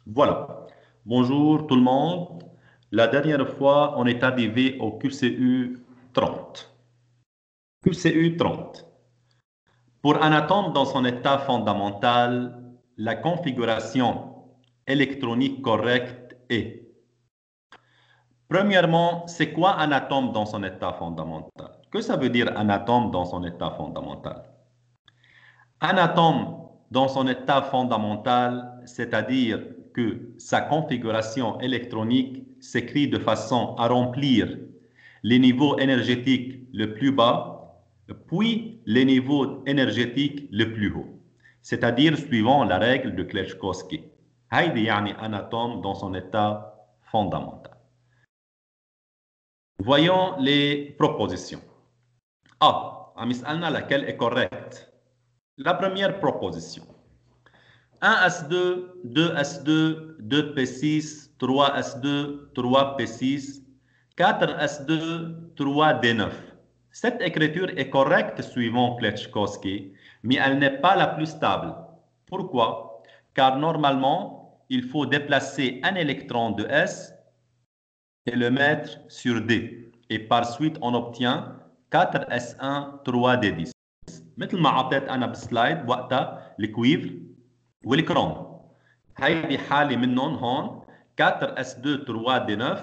Voilà. Bonjour tout le monde. La dernière fois, on est arrivé au QCU 30. QCU 30. Pour un atome dans son état fondamental, la configuration électronique correcte est. Premièrement, c'est quoi un atome dans son état fondamental? Que ça veut dire un atome dans son état fondamental? Un atome dans son état fondamental, c'est-à-dire que sa configuration électronique s'écrit de façon à remplir les niveaux énergétiques le plus bas, puis les niveaux énergétiques le plus haut, c'est-à-dire suivant la règle de Kleczkowski. هيدي يعني un atome dans son état fondamental. Voyons les propositions. A. عم يسألنا laquelle est correcte. La première proposition. 1s2, 2s2, 2p6, 3s2, 3p6, 4s2, 3d9. Cette écriture est correcte suivant Kleczkowski, mais elle n'est pas la plus stable. Pourquoi? Car normalement, il faut déplacer un électron de S et le mettre sur D. Et par suite, on obtient 4s1, 3d10. مثل ما عطيت أنا بالسلايد وقتها الكويفر والكروم. هيدي حالة منهم هون 4s2 3d9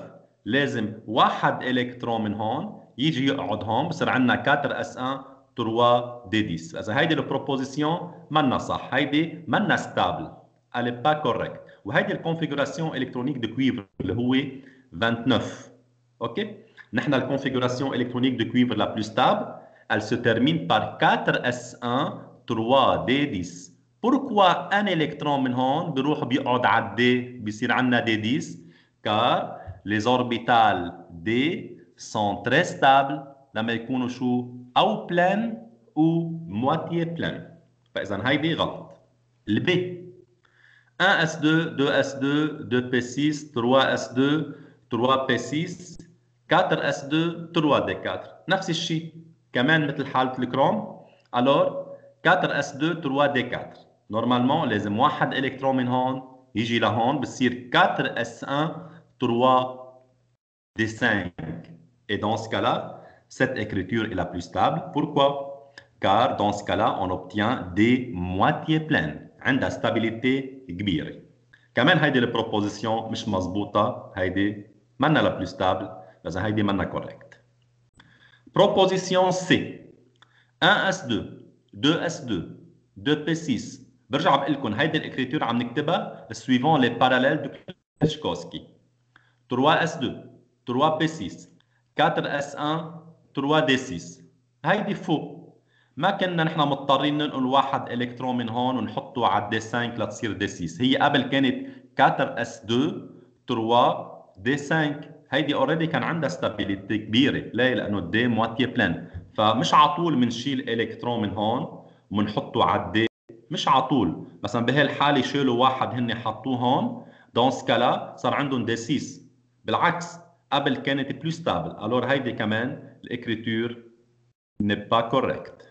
لازم واحد الكترون من هون يجي يقعد هون بصير عندنا 4s1 3d10. اذا هيدي البروبوزيسيون منا صح، هيدي منا ستابل، elle n'est pas correcte. وهيدي الكونفيغوراسيون الكترونيك دو كويفر اللي هو 29. اوكي، نحن الكونفيغوراسيون الكترونيك دو كويفر la plus stable elle se termine par 4s1 3d10. Pourquoi un électron من هون بيروح بيقعد على D بيصير عندنا D10 car les orbitales D sont très stables لما يكونوا شو أو pleines ou moitié pleines. فإذا هيدي غلط. الب 1s2 2s2 2p6 3s2 3p6 4s2 3d4 نفس الشيء كمان مثل حالة الكروم. alors 4s2 3d4 نورمالمون لازم واحد الكترون من هون يجي لهون بصير 4s1 3d5 et dans ce cas-là cette écriture est la plus stable. Pourquoi? car dans ce cas-là on obtient des moitiés pleines عندها stabilité كبيرة. كمان هيدي البروبوزيسيون مش مزبوطة، هيدي منا لا بلو ستابل، إذا هيدي منا كوريكت. Proposition C 1s2 2s2 2p6 برجع بقول لكم هيدي الاكريتور عم نكتبها suivant les parallèles de Kleczkowski 3s2 3p6 4s1 3d6 هيدي فوق ما كنا نحن مضطرين ننقل واحد الكترون من هون ونحطه على الدي 5 لتصير دي 6. هي قبل كانت 4s2 3d5. هيدي اوريدي كان عندها ستابيليتي كبيره، ليه؟ لانه الدي مواتيه بلان، فمش على طول بنشيل الكترون من هون وبنحطه على الدي، مش على طول. مثلا بهالحاله شالوا واحد هن حطوه هون، دون سكالا صار عندهم دي 6. بالعكس قبل كانت بلو ستابل. الور هيدي كمان الاكريتور n'est pas correcte.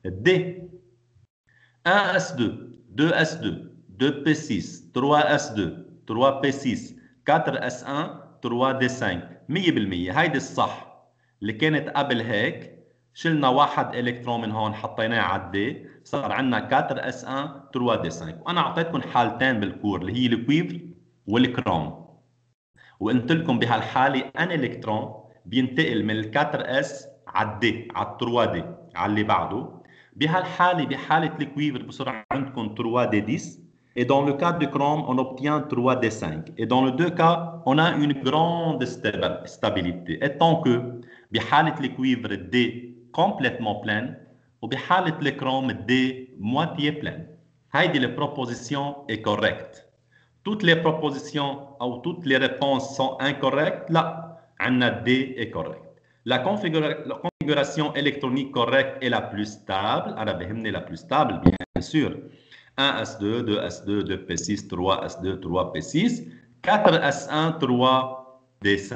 D 1s2 2s2 2p6 3s2 3p6 4s1 3d5 100%. هيدي الصح اللي كانت قبل هيك شلنا واحد الكترون من هون حطيناه على الدي صار عندنا 4s1 3d5. وانا اعطيتكم حالتين بالكور اللي هي الكويفر والكروم، وقلت لكم بهالحاله ان الكترون بينتقل من ال 4s على الدي على ال 3d على اللي بعده. بهالحاله بحاله الكويفر بصير عندكم 3d10 et dans le cas du chrome on obtient 3d5 et dans les deux cas on a une grande stabilité étant que بحاله الكويفر D complètement pleine وبحاله الكروم D moitié pleine. هيدي البروبوزيسيون est correcte. Toutes les propositions ou toutes les réponses sont incorrectes. Là, عندنا D est correct. La configuration électronique correcte est la plus stable. أنا بهمني la plus stable, bien sûr. 1s2, 2s2, 2p6, 3s2, 3p6, 4s1, 3d5.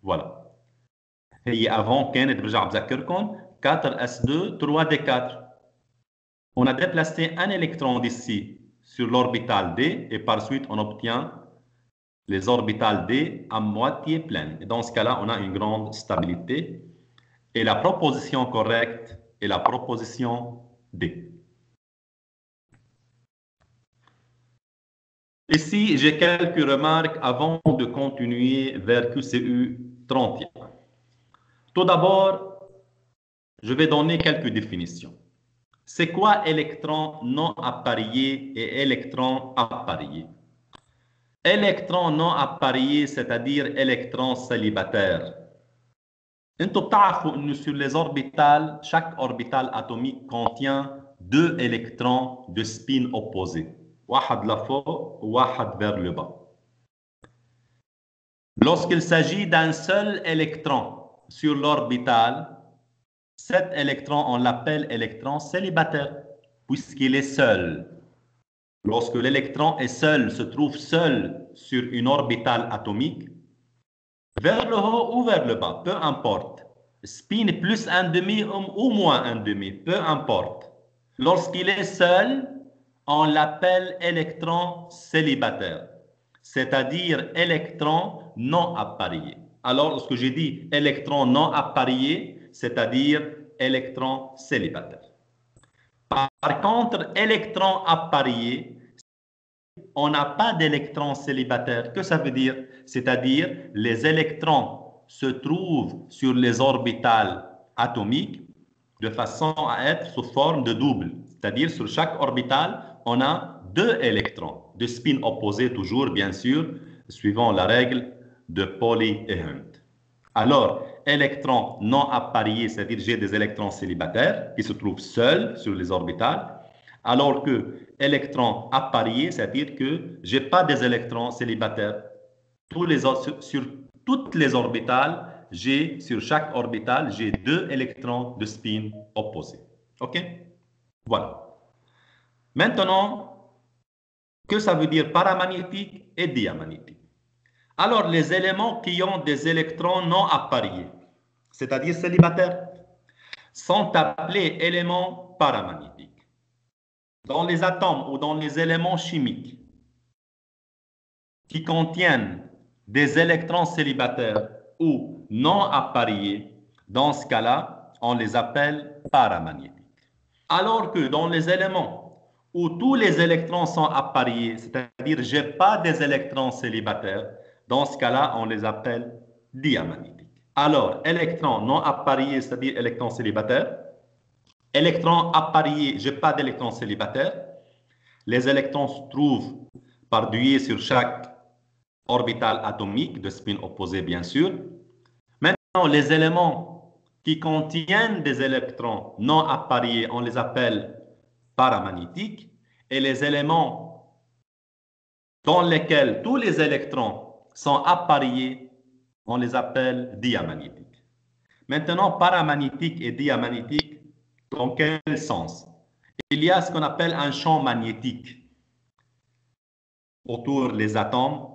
Voilà. هي avant كانت برجع بذكركم 4s2, 3d4. On a déplacé un électron d'ici sur l'orbital D et par suite on obtient les orbitales D à moitié pleines. Et dans ce cas-là, on a une grande stabilité. Et la proposition correcte est la proposition D. Ici, j'ai quelques remarques avant de continuer vers QCU 31. Tout d'abord, je vais donner quelques définitions. C'est quoi électron non apparié et électron apparié? Électron non apparié, c'est-à-dire électron célibataire. انتوا بتعرفوا انه sur les orbitales, chaque orbital atomique contient deux électrons de spin opposés. واحد لفوق وواحد vers le bas. Lorsqu'il s'agit d'un seul électron sur l'orbital, cet électron, on l'appelle électron célibataire, puisqu'il est seul. Lorsque l'électron est seul, se trouve seul sur une orbitale atomique, vers le haut ou vers le bas, peu importe. Spin plus un demi ou moins un demi, peu importe. Lorsqu'il est seul, on l'appelle électron célibataire, c'est-à-dire électron non apparié. Alors, lorsque j'ai dit électron non apparié, c'est-à-dire électron célibataire. Par contre, électron apparié, on n'a pas d'électrons célibataires. Que ça veut dire? C'est-à-dire les électrons se trouvent sur les orbitales atomiques de façon à être sous forme de double. C'est-à-dire sur chaque orbitale, on a deux électrons de spin opposé toujours, bien sûr, suivant la règle de Pauli et Hunt. Alors, électrons non appariés, c'est-à-dire j'ai des électrons célibataires qui se trouvent seuls sur les orbitales, alors que électrons appariés, c'est-à-dire que je n'ai pas des électrons célibataires. Sur toutes les orbitales, sur chaque orbitale, j'ai deux électrons de spin opposés. OK? Voilà. Maintenant, que ça veut dire paramagnétique et diamagnétique? Alors, les éléments qui ont des électrons non appariés, c'est-à-dire célibataires, sont appelés éléments paramagnétiques. Dans les atomes ou dans les éléments chimiques qui contiennent des électrons célibataires ou non appariés, dans ce cas-là, on les appelle paramagnétiques. Alors que dans les éléments où tous les électrons sont appariés, c'est-à-dire je n'ai pas des électrons célibataires, dans ce cas-là, on les appelle diamagnétiques. Alors, électrons non appariés, c'est-à-dire électrons célibataires. Électrons appariés, je n'ai pas d'électrons célibataires. Les électrons se trouvent pardouillés sur chaque orbital atomique de spin opposé, bien sûr. Maintenant, les éléments qui contiennent des électrons non appariés, on les appelle paramagnétiques. Et les éléments dans lesquels tous les électrons sont appariés, on les appelle diamagnétiques. Maintenant, paramagnétique et diamagnétique, dans quel sens? Il y a ce qu'on appelle un champ magnétique autour des atomes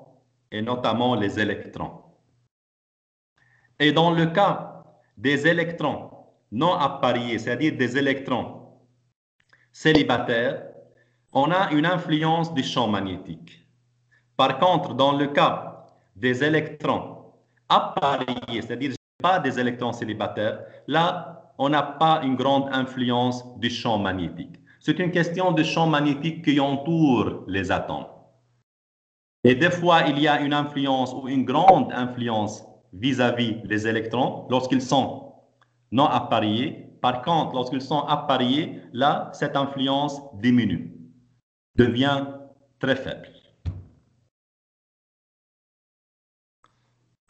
et notamment les électrons. Et dans le cas des électrons non appariés, c'est-à-dire des électrons célibataires, on a une influence du champ magnétique. Par contre, dans le cas des électrons appariés, c'est-à-dire pas des électrons célibataires, là, on n'a pas une grande influence du champ magnétique. C'est une question de champ magnétique qui entoure les atomes. Et des fois, il y a une influence ou une grande influence vis-à-vis les électrons lorsqu'ils sont non appariés. Par contre, lorsqu'ils sont appariés, là, cette influence diminue, devient très faible.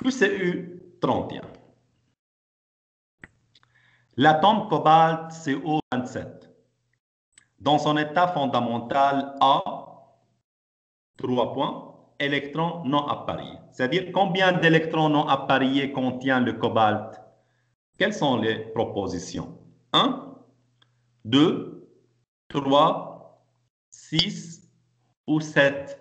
QCU 31. L'atome cobalt CO27, dans son état fondamental A, 3 points, électrons non appariés. C'est-à-dire combien d'électrons non appariés contient le cobalt? Quelles sont les propositions? 1, 2, 3, 6 ou 7.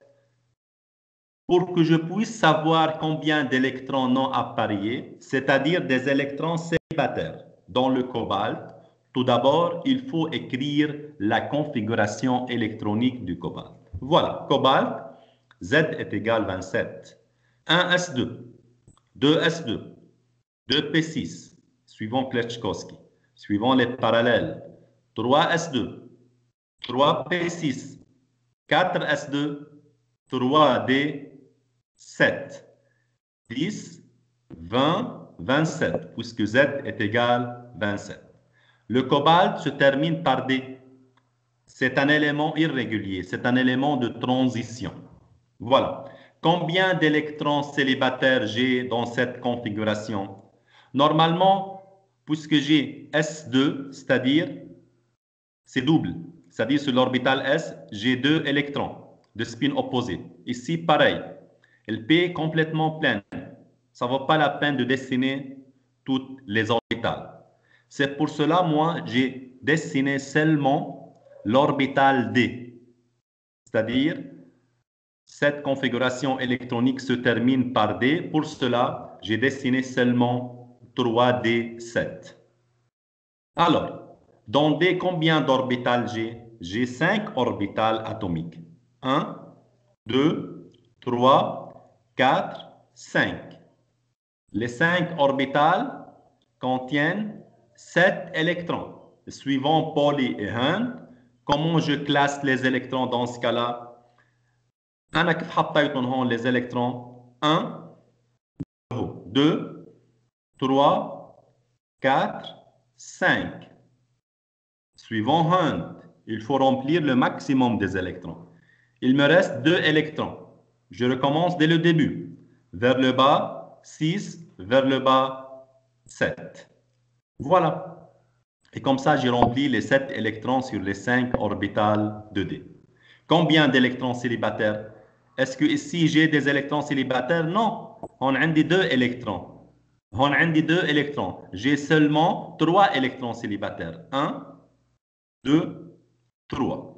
Pour que je puisse savoir combien d'électrons non appariés, c'est-à-dire des électrons célibataires dans le cobalt, tout d'abord, il faut écrire la configuration électronique du cobalt. Voilà, cobalt, Z est égal 27. 1s2, 2s2, 2p6, suivant Kleczkowski, suivant les parallèles, 3s2, 3p6, 4s2, 3d, 7, 10, 20, 27, puisque Z est égal 27. Le cobalt se termine par D. C'est un élément irrégulier, c'est un élément de transition. Voilà. Combien d'électrons célibataires j'ai dans cette configuration? Normalement, puisque j'ai S2, c'est-à-dire, c'est double, c'est-à-dire sur l'orbital S, j'ai 2 électrons de spin opposé. Ici, pareil. Le P est complètement plein. Ça ne vaut pas la peine de dessiner toutes les orbitales. C'est pour cela, moi, j'ai dessiné seulement l'orbital D. C'est-à-dire, cette configuration électronique se termine par D. Pour cela, j'ai dessiné seulement 3D7. Alors, dans D, combien d'orbitales j'ai? J'ai 5 orbitales atomiques. 1, 2, 3, 4, 5. Les 5 orbitales contiennent 7 électrons. Suivant Pauli et Hunt, comment je classe les électrons dans ce cas-là? أنا كيف حطيتهم هون les électrons 1 2 3 4 5. Suivant Hunt, il faut remplir le maximum des électrons. Il me reste 2 électrons. Je recommence dès le début. Vers le bas, 6, vers le bas, 7. Voilà. Et comme ça, j'ai rempli les 7 électrons sur les 5 orbitales de D. Combien d'électrons célibataires? Est-ce que ici j'ai des électrons célibataires? Non. On a 2 électrons. On a 2 électrons. J'ai seulement 3 électrons célibataires. 1, 2, 3.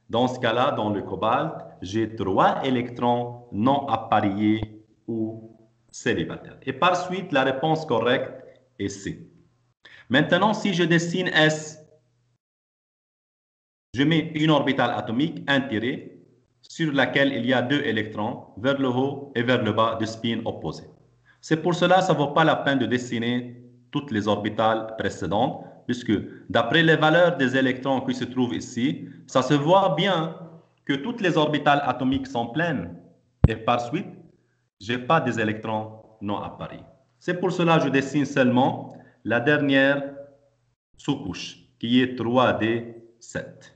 Dans ce cas-là, dans le cobalt, j'ai 3 électrons non appareillés ou célibataires. Et par suite, la réponse correcte est C. Maintenant, si je dessine S, je mets une orbitale atomique, un tiré, sur laquelle il y a 2 électrons vers le haut et vers le bas de spin opposé. C'est pour cela que ça ne vaut pas la peine de dessiner toutes les orbitales précédentes, puisque d'après les valeurs des électrons qui se trouvent ici, ça se voit bien que toutes les orbitales atomiques sont pleines. Et par suite, je n'ai pas des électrons non appareillés. C'est pour cela que je dessine seulement la dernière sous-couche, qui est 3D7.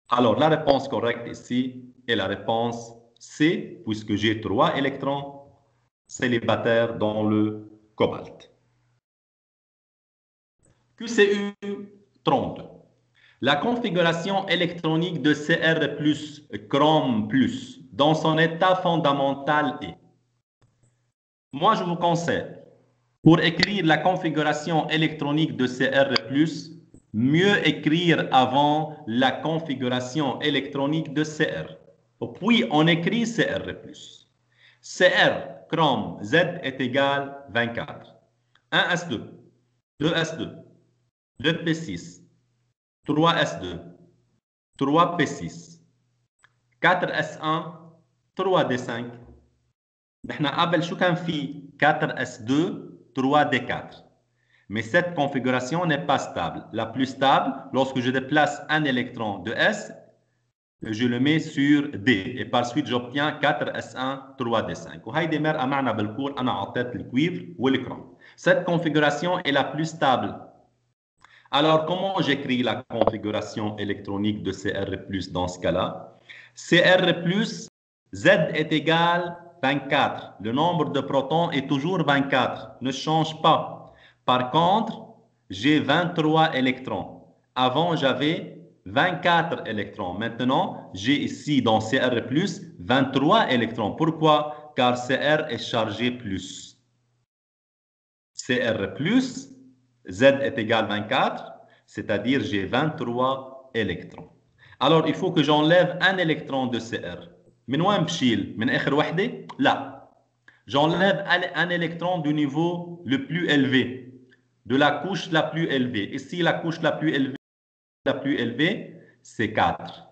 Alors, la réponse correcte ici est la réponse C, puisque j'ai 3 électrons célibataires dans le cobalt. QCU 32. La configuration électronique de Cr+, chrome+, dans son état fondamental est. Moi, je vous conseille, pour écrire la configuration électronique de Cr+, mieux écrire avant la configuration électronique de Cr. Puis, on écrit Cr+. Cr, chrome, Z est égal 24. 1s2, 2s2, 2p6, 3s2, 3p6, 4s1, 3d5. نحن قبل شو كان في 4s2, 3d4. Mais cette configuration n'est pas stable. La plus stable, lorsque je déplace un électron de S, je le mets sur D. Et par suite, j'obtiens 4s1, 3d5. وهيدي مرقة معنا بالكور أنا عطيت الكويفر والكروم. Cette configuration est la plus stable. Alors, comment j'écris la configuration électronique de Cr+, dans ce cas-là? Cr+, Z est égal 24. Le nombre de protons est toujours 24, ne change pas. Par contre, j'ai 23 électrons. Avant, j'avais 24 électrons. Maintenant, j'ai ici dans Cr+, 23 électrons. Pourquoi? Car Cr est chargé plus. Cr+, Z est égal 24, c'est-à-dire j'ai 23 électrons. Alors, il faut que j'enlève un électron de Cr. من وين بشيل؟ من آخر وحدة؟ لا. J'enlève un électron du niveau le plus élevé, de la couche la plus élevée. Ici, la couche la plus élevée, c'est 4.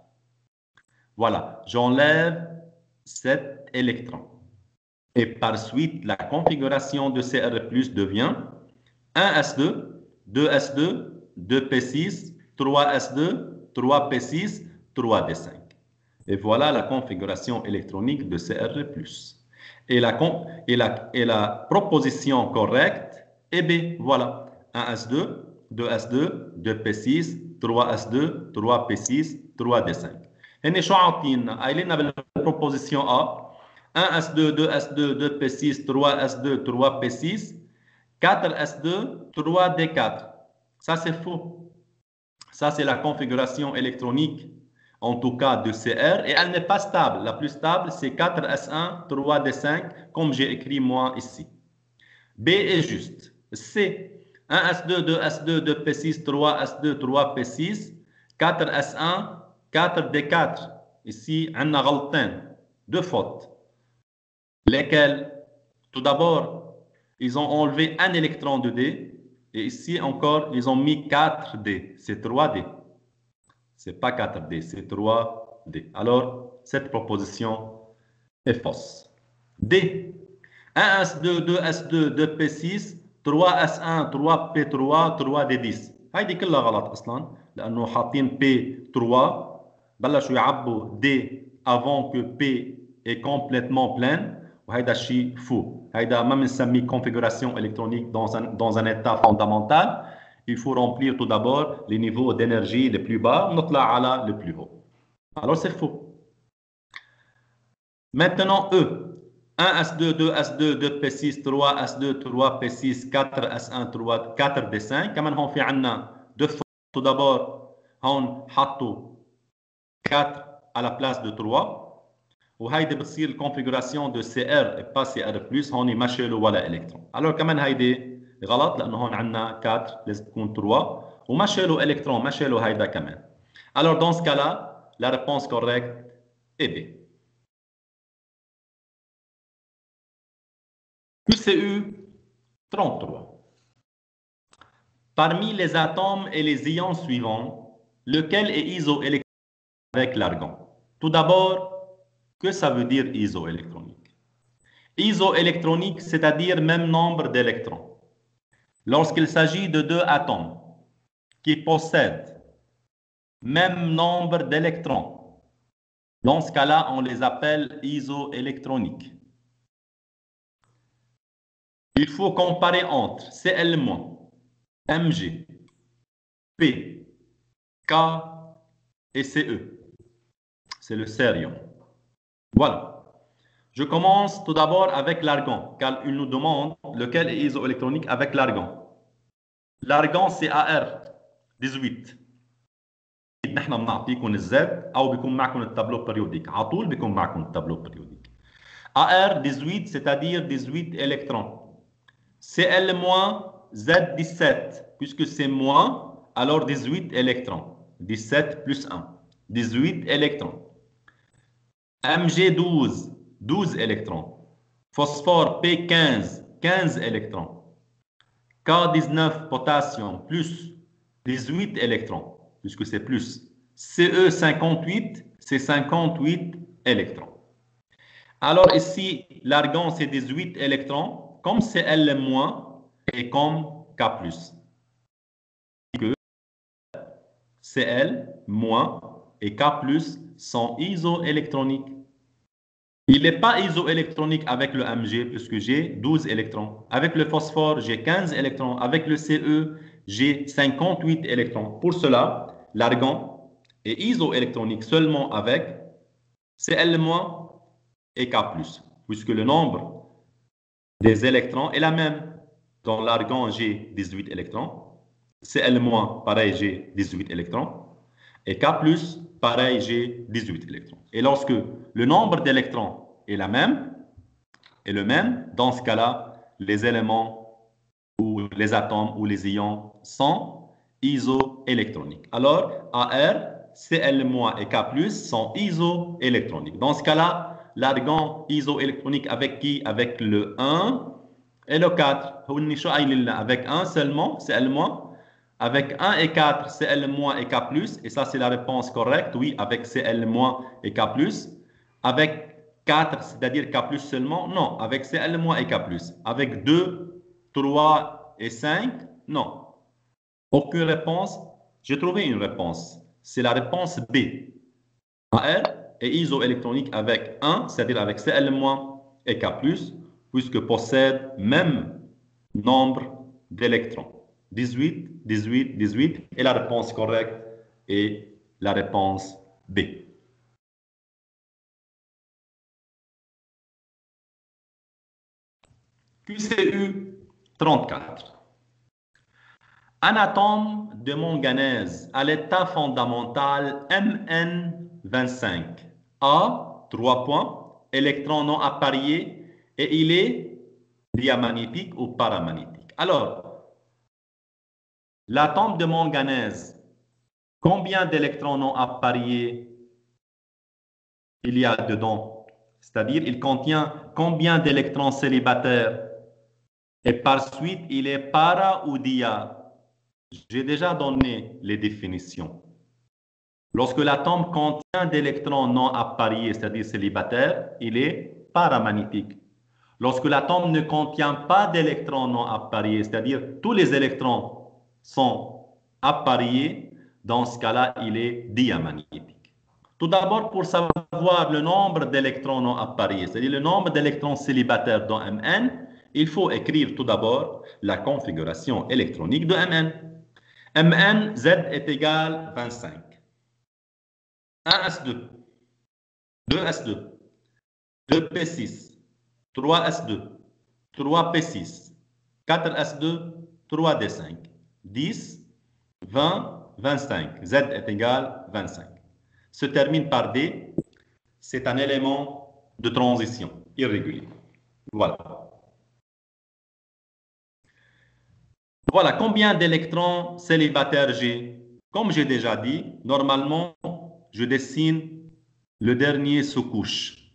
Voilà, j'enlève 7 électrons. Et par suite, la configuration de Cr+, devient 1s2, 2s2, 2p6, 3s2, 3p6, 3d5. Et voilà la configuration électronique de Cr+. Et la proposition correcte est B. Voilà, 1s2, 2s2, 2p6, 3s2, 3p6, 3d5. هنا شو عاطينا؟ قايلين بالproposition A 1s2, 2s2, 2p6, 3s2, 3p6, 4s2, 3d4. Ça, c'est faux. Ça, c'est la configuration électronique, en tout cas de Cr, et elle n'est pas stable. La plus stable, c'est 4s1, 3d5, comme j'ai écrit moi ici. B est juste. C, 1s2, 2s2, 2p6, 3s2, 3p6, 4s1, 4d4. Ici, on a غلطين, deux fautes. Lesquelles? Tout d'abord, ils ont enlevé un électron de D, et ici encore, ils ont mis 4D. C'est 3D. C'est pas 4D, c'est 3D. Alors, cette proposition est fausse. D. 1S2, 2S2, 2P6, 3S1, 3P3, 3D10. هيدي كلها غلط اصلا لانه حاطين P3 بلشوا يعبوا D avant que P est complètement pleine. وهيدا الشيء فو. هيدا ما بنسميه configuration électronique dans un état fondamental. Il faut remplir tout d'abord les niveaux d'énergie les plus bas, نطلع على le plus haut. Alors c'est faux. Maintenant E. 1S2, 2S2, 2P6, 3S2, 3P6, 4S1, 3, 4D5. كمان هون في عنا deux fois. Tout d'abord, هون حطوا 4 à la place de 3. وهيدي بتصير الكونفيغوراسيون دو سي ار et pas سي ار بلس. هون ما شالوا ولا الكترون. alors كمان هيدي غلط لانه هون عندنا 4 لازم تكون 3 وما شالوا الكترون، ما شالوا هيدا كمان. alors dans ce cas-là, la réponse correcte est B. QCU 33. Parmi les atomes et les ions suivants, lequel est isoélectronique avec l'argon? Tout d'abord, que ça veut dire isoélectronique? Isoélectronique, c'est-à-dire même nombre d'électrons. Lorsqu'il s'agit de deux atomes qui possèdent même nombre d'électrons, dans ce cas-là, on les appelle isoélectroniques. Il faut comparer entre Cl-, Mg, P, K et Ce. C'est le cérium. Voilà. Je commence tout d'abord avec l'argon, car il nous demande lequel est isoélectronique avec l'argon. L'argon, c'est AR18. نحن بنعطيكم الزد او بيكون معكم التابلو بريوديك، على طول بيكون معكم التابلو بريوديك. AR18 c'est-à-dire 18 électrons. Cl-, Z17, puisque c'est moins, alors 18 électrons. 17 plus 1, 18 électrons. Mg12, 12 électrons. Phosphore P15, 15 électrons. K19, potassium, plus 18 électrons, puisque c'est plus. Ce58, c'est 58 électrons. Alors ici, l'argon, c'est 18 électrons, comme Cl- et comme K+. Que Cl- et K+ sont isoélectroniques. Il n'est pas isoélectronique avec le Mg puisque j'ai 12 électrons. Avec le phosphore, j'ai 15 électrons. Avec le Ce, j'ai 58 électrons. Pour cela, l'argon est isoélectronique seulement avec Cl- et K+, puisque le nombre des électrons est la même. Dans l'argon, j'ai 18 électrons. Cl-, pareil, j'ai 18 électrons. Et K+, pareil, j'ai 18 électrons. Et lorsque le nombre d'électrons est le même, dans ce cas-là, les éléments ou les atomes ou les ions sont isoélectroniques. Alors, AR, Cl- et K+ sont isoélectroniques. Dans ce cas-là, l'argon isoélectronique avec qui? Avec le 1 et le 4. Avec 1 seulement, Cl-, Avec 1 et 4, Cl- et K+, et ça c'est la réponse correcte, oui, avec Cl- et K+. Avec 4, c'est-à-dire K+, seulement, non. Avec Cl- et K+. Avec 2, 3 et 5, non. Aucune réponse. J'ai trouvé une réponse. C'est la réponse B. AR est isoélectronique avec 1, c'est-à-dire avec Cl- et K+, puisque possède même nombre d'électrons. 18, 18, 18. Et la réponse correcte est la réponse B. QCU 34. Un atome de manganèse à l'état fondamental Mn25 a 3 points, électrons non appariés et il est diamagnétique ou paramagnétique. Alors, l'atome de manganèse, combien d'électrons non appariés il y a dedans? C'est-à-dire, il contient combien d'électrons célibataires? Et par suite, il est para ou dia? J'ai déjà donné les définitions. Lorsque l'atome contient d'électrons non appariés, c'est-à-dire célibataires, il est paramagnétique. Lorsque l'atome ne contient pas d'électrons non appariés, c'est-à-dire tous les électrons sont appariés, dans ce cas-là, il est diamagnétique. Tout d'abord, pour savoir le nombre d'électrons non appariés, c'est-à-dire le nombre d'électrons célibataires dans Mn, il faut écrire tout d'abord la configuration électronique de Mn. Mn, Z est égal 25. 1s2, 2s2, 2p6, 3s2, 3p6, 4s2, 3d5, 10, 20, 25. Z est égal 25. Se termine par D, c'est un élément de transition irrégulier. Voilà. Voilà combien d'électrons célibataires j'ai. Comme j'ai déjà dit, normalement, je dessine le dernier sous-couche.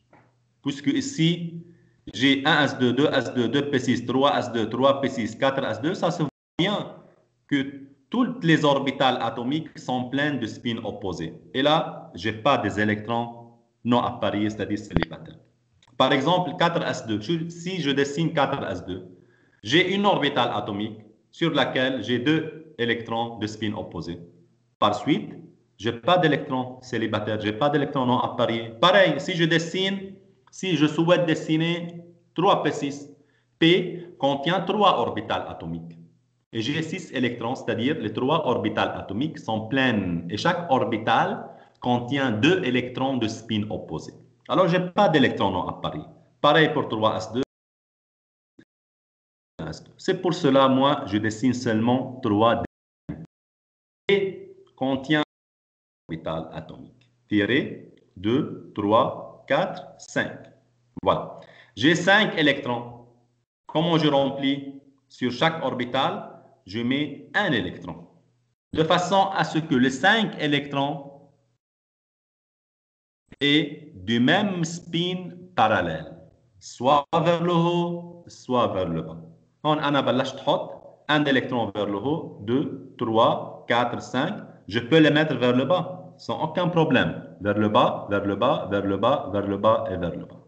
Puisque ici, j'ai 1s2, 2s2, 2p6, 3s2, 3p6, 4s2, ça se voit bien que toutes les orbitales atomiques sont pleines de spins opposés. Et là, je n'ai pas des électrons non appariés, c'est-à-dire célibataires. Par exemple, 4s2, si je dessine 4s2, j'ai une orbitale atomique sur laquelle j'ai deux électrons de spin opposés. Par suite, je n'ai pas d'électrons célibataires, je n'ai pas d'électrons non appariés. Pareil, si je souhaite dessiner 3p6, P contient 3 orbitales atomiques. Et j'ai 6 électrons, c'est-à-dire les 3 orbitales atomiques sont pleines. Et chaque orbitale contient 2 électrons de spin opposés. Alors, je n'ai pas d'électrons non appariés. Pareil pour 3s2. C'est pour cela, moi, je dessine seulement 3 D contient orbital atomique. Tiré 2, 3, 4, 5. Voilà. J'ai 5 électrons. Comment je remplis? Sur chaque orbitale, je mets un électron. De façon à ce que les 5 électrons aient du même spin parallèle. Soit vers le haut, soit vers le bas. On a un électron vers le haut, 2, 3, 4, 5. Je peux les mettre vers le bas sans aucun problème. Vers le bas, vers le bas, vers le bas, vers le bas et vers le bas.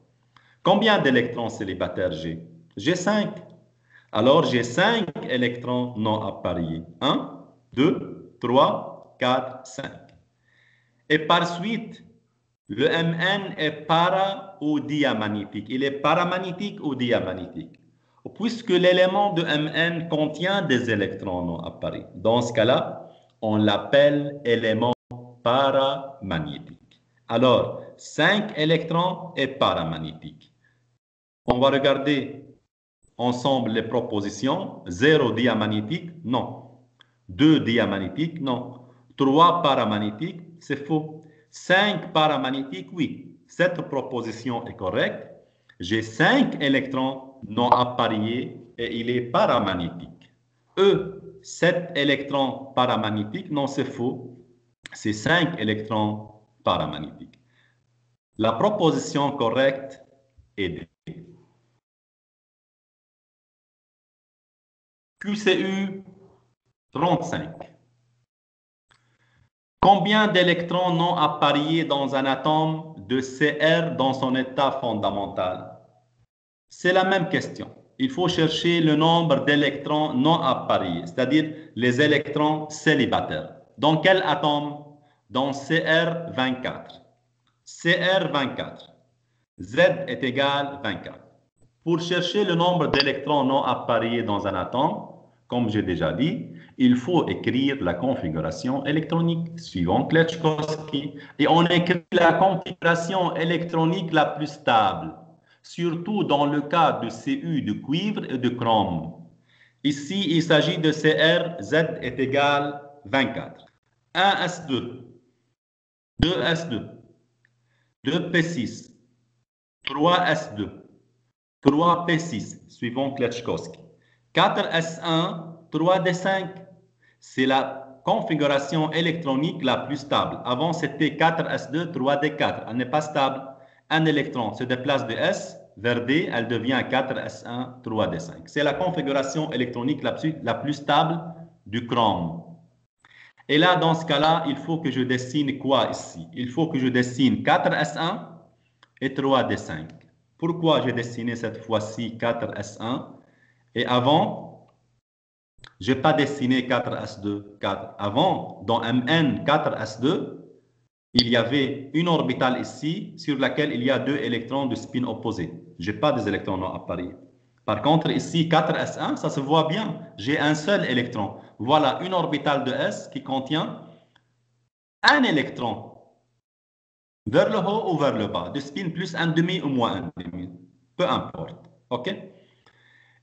Combien d'électrons célibataires j'ai? J'ai 5. Alors j'ai 5 électrons non appariés. 1, 2, 3, 4, 5. Et par suite, le Mn est para ou diamagnétique. Il est paramagnétique ou diamagnétique. Puisque l'élément de Mn contient des électrons non appariés. Dans ce cas-là, on l'appelle élément paramagnétique. Alors, 5 électrons est paramagnétique. On va regarder ensemble les propositions. 0 diamagnétique, non. 2 diamagnétique, non. 3 paramagnétique, c'est faux. 5 paramagnétique, oui. Cette proposition est correcte. J'ai 5 électrons non appariés et il est paramagnétique. 7 électrons paramagnétiques, non, c'est faux. C'est 5 électrons paramagnétiques. La proposition correcte est D. QCU 35. Combien d'électrons non appariés dans un atome de Cr dans son état fondamental? C'est la même question. Il faut chercher le nombre d'électrons non appariés, c'est-à-dire les électrons célibataires. Dans quel atome? Dans Cr24. Cr24. Z est égal à 24. Pour chercher le nombre d'électrons non appariés dans un atome, comme j'ai déjà dit, il faut écrire la configuration électronique suivant Kleczkowski. Et on écrit la configuration électronique la plus stable, surtout dans le cas de Cu de cuivre et de chrome. Ici, il s'agit de Cr, Z est égal à 24. 1s2, 2s2, 2p6, 3s2, 3p6, suivant Kleczkowski. 4s1, 3d5. C'est la configuration électronique la plus stable. Avant, c'était 4s2, 3d4. Elle n'est pas stable. Un électron se déplace de S vers D, elle devient 4s1, 3d5. C'est la configuration électronique la plus stable du chrome. Et là, dans ce cas-là, il faut que je dessine quoi ici? Il faut que je dessine 4s1 et 3d5. Pourquoi j'ai dessiné cette fois-ci 4s1 et avant, je n'ai pas dessiné 4s2, 4. Avant, dans Mn 4s2, il y avait une orbitale ici sur laquelle il y a deux électrons de spin opposé. Je n'ai pas des électrons non appariés. Par contre, ici, 4s1, ça se voit bien. J'ai un seul électron. Voilà une orbitale de S qui contient un électron vers le haut ou vers le bas, de spin plus un demi ou moins un demi. Peu importe. OK?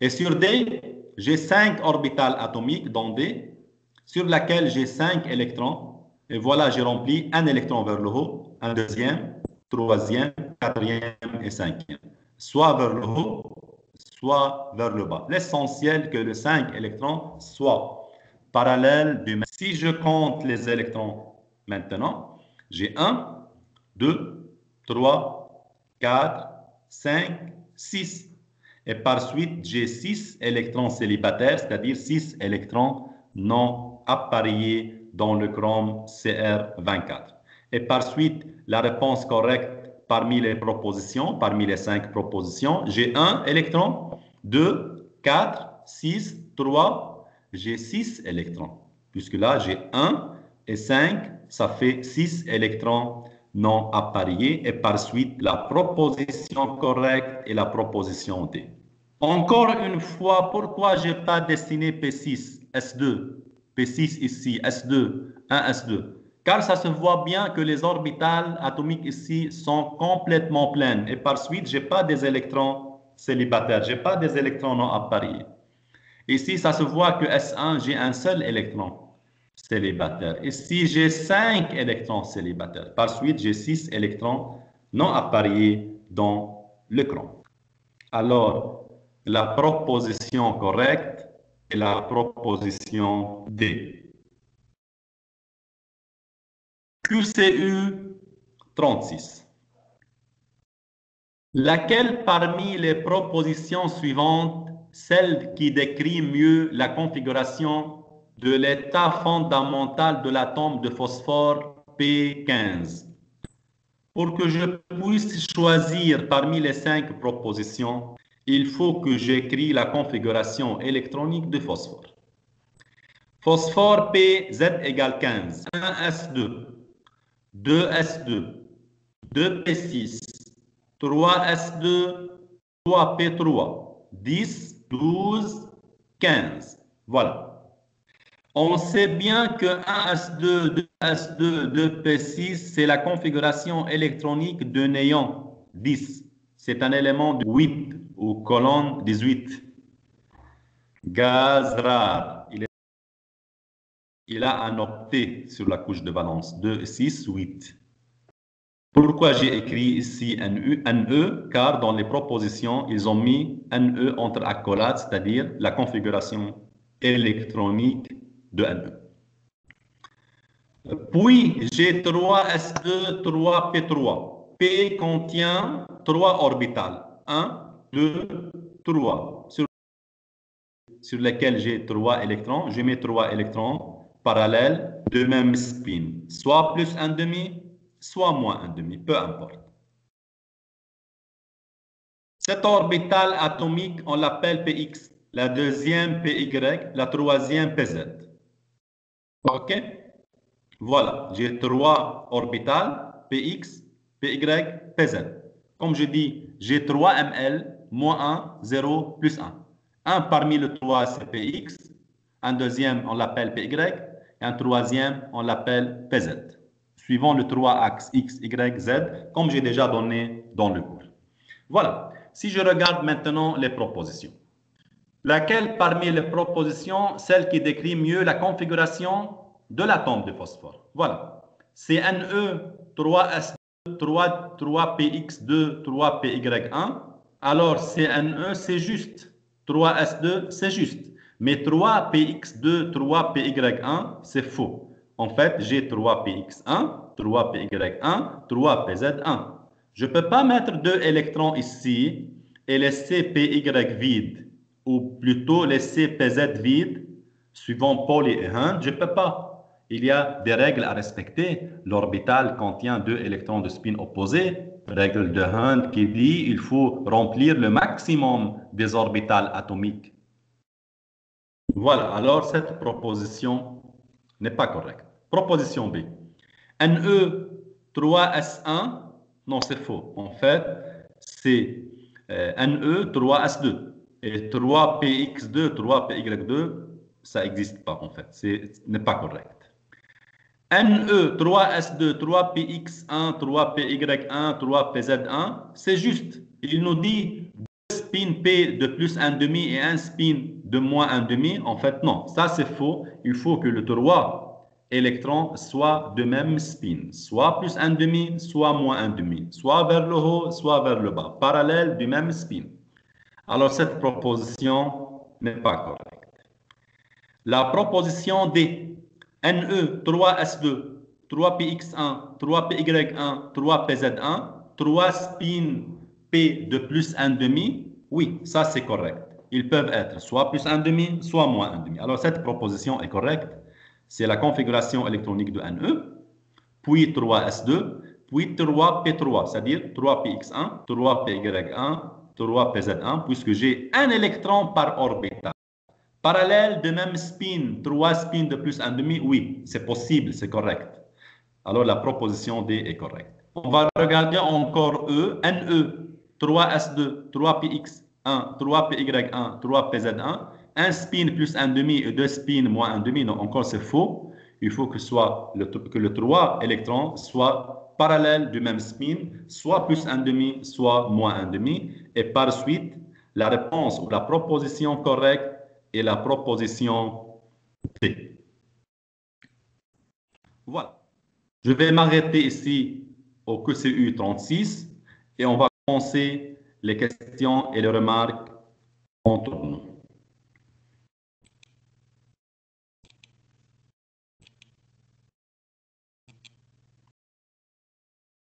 Et sur D, j'ai 5 orbitales atomiques dans D, sur laquelle j'ai 5 électrons. Et voilà, j'ai rempli un électron vers le haut, un deuxième, troisième, quatrième et cinquième. Soit vers le haut, soit vers le bas. L'essentiel que les 5 électrons soient parallèles du même. Si je compte les électrons maintenant, j'ai 1, 2, 3, 4, 5, 6. Et par suite, j'ai 6 électrons célibataires, c'est-à-dire 6 électrons non appariés dans le chrome Cr24. Et par suite, la réponse correcte parmi les propositions, parmi les 5 propositions, j'ai 1 électron, 2, 4, 6, 3, j'ai 6 électrons. Puisque là, j'ai 1 et 5, ça fait 6 électrons non appariés. Et par suite, la proposition correcte est la proposition D. Encore une fois, pourquoi je n'ai pas dessiné P6, S2, P6 ici, S2, 1, S2? Car ça se voit bien que les orbitales atomiques ici sont complètement pleines. Et par suite, je n'ai pas des électrons célibataires, je n'ai pas des électrons non appariés. Ici, ça se voit que S1, j'ai un seul électron célibataire. Ici, j'ai 5 électrons célibataires. Par suite, j'ai 6 électrons non appariés dans le chrome. Alors, la proposition correcte est la proposition D. QCU 36. Laquelle parmi les propositions suivantes, celle qui décrit mieux la configuration de l'état fondamental de l'atome de phosphore P15? Pour que je puisse choisir parmi les 5 propositions, il faut que j'écris la configuration électronique de phosphore. Phosphore P, Z égale 15. 1s2, 2s2, 2p6, 3s2, 3p3, 10, 12, 15. Voilà. On sait bien que 1s2, 2s2, 2p6, c'est la configuration électronique de néon 10. C'est un élément de 8 ou colonne 18. Gaz rare. Il a un octet sur la couche de valence. 2, 6, 8. Pourquoi j'ai écrit ici NE? Car dans les propositions, ils ont mis NE entre accolades, c'est-à-dire la configuration électronique de NE. Puis, j'ai 3s2, 3p3. P contient 3 orbitales. 1, 2, 3. sur lesquels j'ai 3 électrons, je mets 3 électrons parallèles de même spin, soit plus 1,5, soit moins 1,5, peu importe. Cet orbital atomique, on l'appelle Px, la deuxième Py, la troisième Pz. OK? Voilà, j'ai 3 orbitales, Px, Py, Pz. Comme je dis, j'ai 3 ml, moins 1, 0, plus 1. Un parmi les 3, c'est Px. Un deuxième, on l'appelle Py. Et un troisième, on l'appelle Pz. Suivant le 3 axes X, Y, Z, comme j'ai déjà donné dans le cours. Voilà. Si je regarde maintenant les propositions. Laquelle parmi les propositions, celle qui décrit mieux la configuration de l'atome de phosphore? Voilà. C'est Ne 3S2, 3PX2, 3PY1. Alors, CNE, c'est juste. 3S2, c'est juste. Mais 3PX2, 3PY1, c'est faux. En fait, j'ai 3PX1, 3PY1, 3PZ1. Je ne peux pas mettre 2 électrons ici et laisser PY vide, ou plutôt laisser PZ vide, suivant Pauli et Hund. Je ne peux pas. Il y a des règles à respecter. L'orbital contient 2 électrons de spin opposés. Règle de Hund qui dit qu'il faut remplir le maximum des orbitales atomiques. Voilà, alors cette proposition n'est pas correcte. Proposition B. Ne 3S1, non, c'est faux. En fait, c'est Ne 3S2. Et 3PX2, 3PY2, ça n'existe pas en fait. Ce n'est pas correct. Ne 3S2, 3PX1, 3PY1, 3PZ1, c'est juste. Il nous dit 2 spins P de plus 1,5 et un spin de moins 1,5. En fait, non, ça c'est faux. Il faut que le 3 électrons soient de même spin, soit plus 1,5, soit moins 1,5, soit vers le haut, soit vers le bas, parallèle du même spin. Alors cette proposition n'est pas correcte. La proposition D, Ne 3S2, 3PX1, 3PY1, 3PZ1, 3 spins P de plus 1,5, oui, ça c'est correct. Ils peuvent être soit plus 1,5, soit moins 1,5. Alors cette proposition est correcte. C'est la configuration électronique de Ne, puis 3S2, puis 3P3, c'est-à-dire 3PX1, 3PY1, 3PZ1, puisque j'ai un électron par orbital. Parallèle de même spin, 3 spins de plus 1,5, oui, c'est possible, c'est correct. Alors la proposition D est correcte. On va regarder encore E, Ne, 3S2, 3PX1, 3PY1, 3PZ1, un spin plus 1,5 et 2 spins moins 1,5, non, encore c'est faux. Il faut que le 3 électrons soient parallèles du même spin, soit plus 1,5, soit moins 1,5. Et par suite, la réponse ou la proposition correcte est la proposition D. Voilà. Je vais m'arrêter ici au QCU 36 et on va commencer les questions et les remarques entre nous.